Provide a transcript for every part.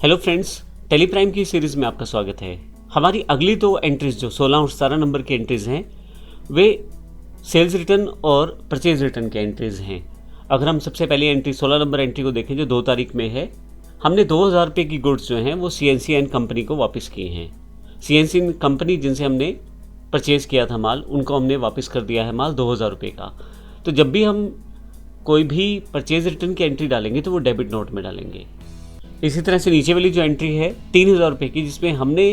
Hello friends, Teleprime की series में आपका स्वागत है। हमारी अगली दो एंट्रीज जो 16 और 17 नंबर की एंट्रीज़ हैं वे सेल्स रिटर्न और परचेज रिटर्न की एंट्रीज़ हैं। अगर हम सबसे पहली एंट्री 16 नंबर एंट्री को देखें जो 2 तारीख में है, हमने 2000 रुपये की गुड्स जो हैं वो CNC एंड कंपनी को वापस किए हैं। CNC कंपनी जिनसे हमने परचेज़ किया था माल, उनको हमने वापस कर दिया है माल 2000 रुपये का। तो जब भी हम कोई भी परचेज रिटर्न की एंट्री डालेंगे तो वो डेबिट नोट में डालेंगे। इसी तरह से नीचे वाली जो एंट्री है 3000 रुपये की, जिसमें हमने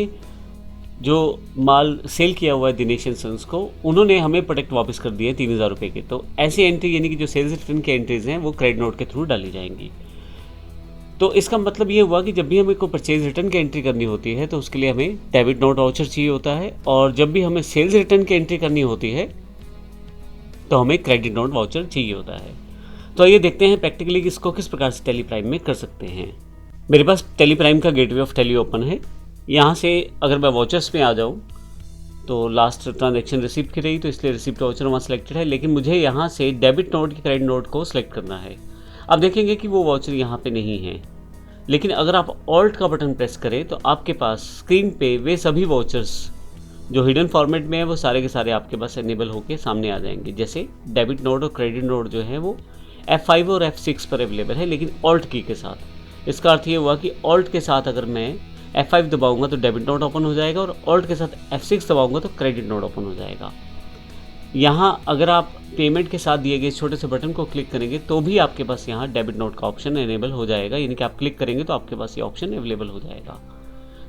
जो माल सेल किया हुआ है दिनेश एंड सन्स को, उन्होंने हमें प्रोडक्ट वापस कर दिए 3000 रुपये के। तो ऐसी एंट्री यानी कि जो सेल्स रिटर्न की एंट्रीज हैं वो क्रेडिट नोट के थ्रू डाली जाएंगी। तो इसका मतलब ये हुआ कि जब भी हमें कोई परचेज रिटर्न की एंट्री करनी होती है तो उसके लिए हमें डेबिट नोट वाउचर चाहिए होता है, और जब भी हमें सेल्स रिटर्न की एंट्री करनी होती है तो हमें क्रेडिट नोट वाउचर चाहिए होता है। तो आइए देखते हैं प्रैक्टिकली इसको किस प्रकार से टेलीप्राइम में कर सकते हैं। मेरे पास टेलीप्राइम का गेटवे ऑफ टेली ओपन है। यहाँ से अगर मैं वाउचर्स में आ जाऊँ तो लास्ट ट्रांजैक्शन रिसिप्ट की रही, तो इसलिए रिसिप्ट वाउचर वहाँ सेलेक्टेड है, लेकिन मुझे यहाँ से डेबिट नोट की क्रेडिट नोट को सिलेक्ट करना है। आप देखेंगे कि वो वाउचर यहाँ पे नहीं है, लेकिन अगर आप ऑल्ट का बटन प्रेस करें तो आपके पास स्क्रीन पे वे सभी वाउचर्स जो हिडन फॉर्मेट में है वो सारे के सारे आपके पास एनेबल होकर सामने आ जाएंगे। जैसे डेबिट नोट और क्रेडिट नोट जो है वो F5 और F6 पर अवेलेबल है, लेकिन ऑल्ट की के साथ। इसका अर्थ ये हुआ कि ऑल्ट के साथ अगर मैं F5 दबाऊंगा तो डेबिट नोट ओपन हो जाएगा, और ऑल्ट के साथ F6 दबाऊंगा तो क्रेडिट नोट ओपन हो जाएगा। यहाँ अगर आप पेमेंट के साथ दिए गए छोटे से बटन को क्लिक करेंगे तो भी आपके पास यहाँ डेबिट नोट का ऑप्शन एनेबल हो जाएगा, यानी कि आप क्लिक करेंगे तो आपके पास ये ऑप्शन अवेलेबल हो जाएगा।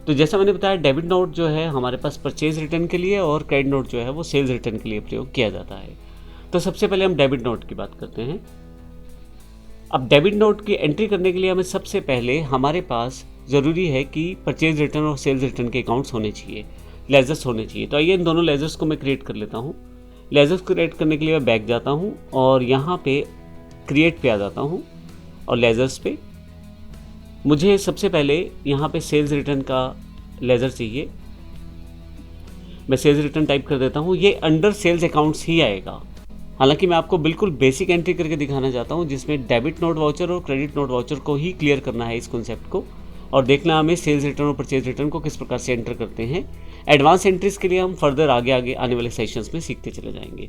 तो जैसा मैंने बताया, डेबिट नोट जो है हमारे पास परचेज रिटर्न के लिए और क्रेडिट नोट जो है वो सेल्स रिटर्न के लिए प्रयोग किया जाता है। तो सबसे पहले हम डेबिट नोट की बात करते हैं। अब डेबिट नोट की एंट्री करने के लिए हमें सबसे पहले हमारे पास ज़रूरी है कि परचेज रिटर्न और सेल्स रिटर्न के अकाउंट्स होने चाहिए, लेजर्स होने चाहिए। तो आइए इन दोनों लेजर्स को मैं क्रिएट कर लेता हूँ। लेजर्स क्रिएट करने के लिए मैं बैक जाता हूँ और यहाँ पे क्रिएट पे आ जाता हूँ, और लेजर्स पे मुझे सबसे पहले यहाँ पे सेल्स रिटर्न का लेजर चाहिए। मैं सेल्स रिटर्न टाइप कर देता हूँ। ये अंडर सेल्स अकाउंट्स ही आएगा। हालांकि मैं आपको बिल्कुल बेसिक एंट्री करके दिखाना चाहता हूँ जिसमें डेबिट नोट वाउचर और क्रेडिट नोट वाउचर को ही क्लियर करना है इस कॉन्सेप्ट को, और देखना हमें सेल्स रिटर्न और परचेज रिटर्न को किस प्रकार से एंटर करते हैं। एडवांस एंट्रीज के लिए हम फर्दर आगे आने वाले सेशंस में सीखते चले जाएंगे।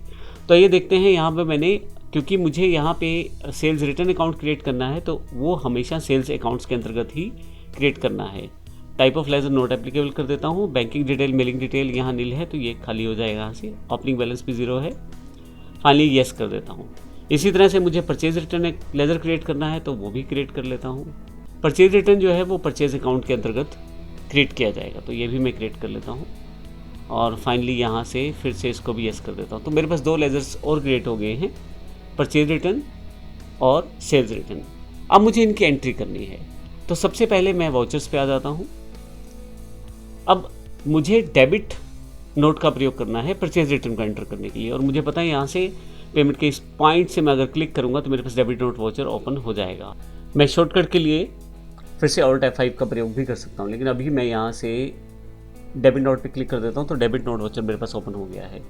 तो ये देखते हैं यहाँ पे मैंने, क्योंकि मुझे यहाँ पे सेल्स रिटर्न अकाउंट क्रिएट करना है तो वो हमेशा सेल्स अकाउंट्स के अंतर्गत ही क्रिएट करना है। Type of ledger note applicable कर देता हूँ। बैंकिंग डिटेल, मेलिंग डिटेल यहाँ नील है तो ये खाली हो जाएगा यहाँ से। ओपनिंग बैलेंस भी 0 है। फाइनली येस कर देता हूँ। इसी तरह से मुझे परचेज रिटर्न एक लेजर क्रिएट करना है तो वो भी क्रिएट कर लेता हूँ। परचेज रिटर्न जो है वो परचेज अकाउंट के अंतर्गत क्रिएट किया जाएगा, तो ये भी मैं क्रिएट कर लेता हूँ। और फाइनली यहाँ से फिर से इसको भी येस कर देता हूँ। तो मेरे पास 2 लेजर्स और क्रिएट हो गए हैं, परचेज रिटर्न और सेल्स रिटर्न। अब मुझे इनकी एंट्री करनी है। तो सबसे पहले मैं वाउचर्स पे आ जाता हूँ। अब मुझे डेबिट नोट का प्रयोग करना है परचेज रिटर्न को एंटर करने के लिए, और मुझे पता है यहाँ से पेमेंट के इस पॉइंट से मैं अगर क्लिक करूँगा तो मेरे पास डेबिट नोट वाउचर ओपन हो जाएगा। मैं शॉर्टकट के लिए फिर से ऑल्ट F5 का प्रयोग भी कर सकता हूँ, लेकिन अभी मैं यहाँ से डेबिट नोट पे क्लिक कर देता हूँ तो डेबिट नोट वाउचर मेरे पास ओपन हो गया है।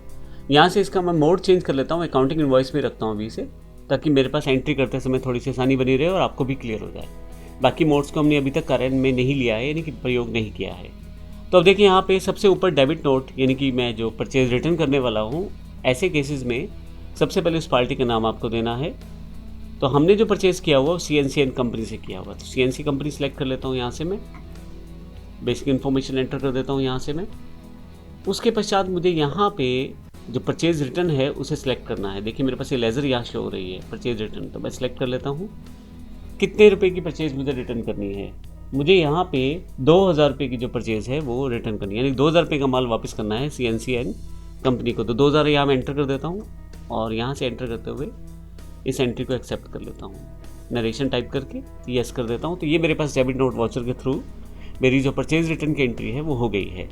यहाँ से इसका मैं मोड चेंज कर लेता हूँ, अकाउंटिंग इनवॉइस में रखता हूँ अभी से, ताकि मेरे पास एंट्री करते समय थोड़ी सी आसानी बनी रहे और आपको भी क्लियर हो जाए। बाकी मोड्स को हमने अभी तक कार्य में नहीं लिया है, यानी कि प्रयोग नहीं किया है। तो अब देखिए यहाँ पे सबसे ऊपर डेबिट नोट, यानी कि मैं जो परचेज रिटर्न करने वाला हूँ, ऐसे केसेस में सबसे पहले उस पार्टी का नाम आपको देना है। तो हमने जो परचेज किया हुआ CNC एंड कंपनी से किया हुआ, तो CNC कंपनी सेलेक्ट कर लेता हूँ। यहाँ से मैं बेसिक इन्फॉर्मेशन एंटर कर देता हूँ यहाँ से मैं। उसके पश्चात मुझे यहाँ पे जो परचेज रिटर्न है उसे सिलेक्ट करना है। देखिए मेरे पास ये लेजर यहाँ शो हो रही है परचेज रिटर्न, तो मैं सिलेक्ट कर लेता हूँ। कितने रुपए की परचेज मुझे रिटर्न करनी है। मुझे यहाँ पे 2000 रुपये की जो परचेज है वो रिटर्न करनी है, यानी 2000 रुपये का माल वापस करना है CNC एंड कंपनी को। तो 2000 यहाँ मैं एंटर कर देता हूँ, और यहाँ से एंटर करते हुए इस एंट्री को एक्सेप्ट कर लेता हूँ। नरेशन टाइप करके येस कर देता हूँ। तो ये मेरे पास डेबिट नोट वाउचर के थ्रू मेरी जो परचेज रिटर्न की एंट्री है वो हो गई है।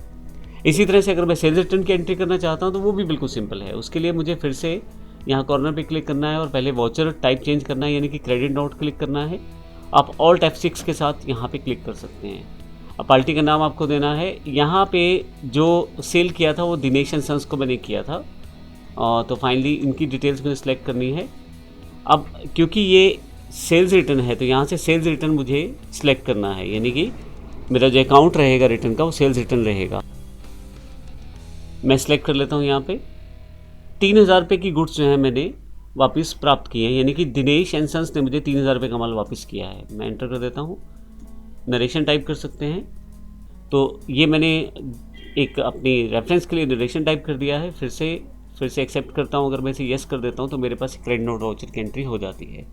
इसी तरह से अगर मैं सेल्स रिटर्न की एंट्री करना चाहता हूँ तो वो भी बिल्कुल सिंपल है। उसके लिए मुझे फिर से यहाँ कॉर्नर पे क्लिक करना है और पहले वाउचर टाइप चेंज करना है, यानी कि क्रेडिट नोट क्लिक करना है। आप ऑल्ट F6 के साथ यहाँ पे क्लिक कर सकते हैं। अब पार्टी का नाम आपको देना है। यहाँ पे जो सेल किया था वो दिनेश एंड सन्स को मैंने किया था, तो फाइनली इनकी डिटेल्स मुझे सेलेक्ट करनी है। अब क्योंकि ये सेल्स रिटर्न है तो यहाँ से सेल्स रिटर्न मुझे सिलेक्ट करना है, यानी कि मेरा जो अकाउंट रहेगा रिटर्न का वो सेल्स रिटर्न रहेगा। मैं सिलेक्ट कर लेता हूँ यहाँ पे 3,000 रुपये की गुड्स जो है मैंने वापस प्राप्त किए हैं, यानी कि दिनेश एंड सन्स ने मुझे 3,000 रुपये का माल वापस किया है। मैं एंटर कर देता हूँ, नरेशन टाइप कर सकते हैं। तो ये मैंने एक अपनी रेफरेंस के लिए नरेशन टाइप कर दिया है। फिर से एक्सेप्ट करता हूँ। अगर मैं इसे येस कर देता हूँ तो मेरे पास क्रेडिट नोट वाउचर की एंट्री हो जाती है।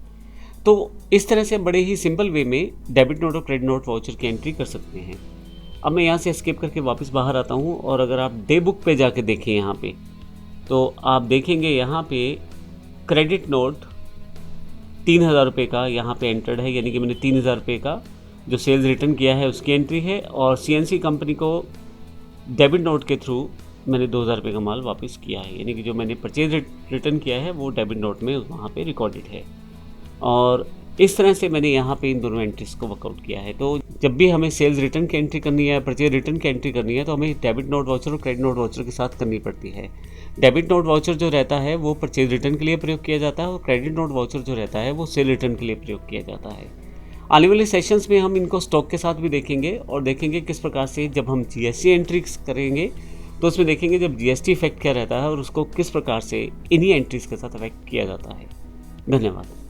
तो इस तरह से बड़े ही सिंपल वे में डेबिट नोट और क्रेडिट नोट वाउचर की एंट्री कर सकते हैं। अब मैं यहाँ से एस्केप करके वापस बाहर आता हूँ और अगर आप डे बुक पे जाके देखें यहाँ पे, तो आप देखेंगे यहाँ पे क्रेडिट नोट 3,000 रुपये का यहाँ पे एंटर्ड है, यानी कि मैंने 3,000 रुपये का जो सेल्स रिटर्न किया है उसकी एंट्री है। और CNC कंपनी को डेबिट नोट के थ्रू मैंने 2,000 रुपये का माल वापस किया है, यानी कि जो मैंने परचेज रिटर्न किया है वो डेबिट नोट में वहाँ पे रिकॉर्डेड है। और इस तरह से मैंने यहाँ पे इन दोनों एंट्रीज को वर्कआउट किया है। तो जब भी हमें सेल्स रिटर्न की एंट्री करनी है, परचेज रिटर्न की एंट्री करनी है, तो हमें डेबिट नोट वाउचर और क्रेडिट नोट वाउचर के साथ करनी पड़ती है। डेबिट नोट वाउचर जो रहता है वो परचेज रिटर्न के लिए प्रयोग किया जाता है और क्रेडिट नोट वाउचर जो रहता है वो सेल रिटर्न के लिए प्रयोग किया जाता है। आने वाले सेशंस में हम इनको स्टॉक के साथ भी देखेंगे और देखेंगे किस प्रकार से जब हम GST एंट्री करेंगे तो उसमें देखेंगे जब GST इफेक्ट क्या रहता है और उसको किस प्रकार से इन्हीं एंट्रीज के साथ इफेक्ट किया जाता है। धन्यवाद।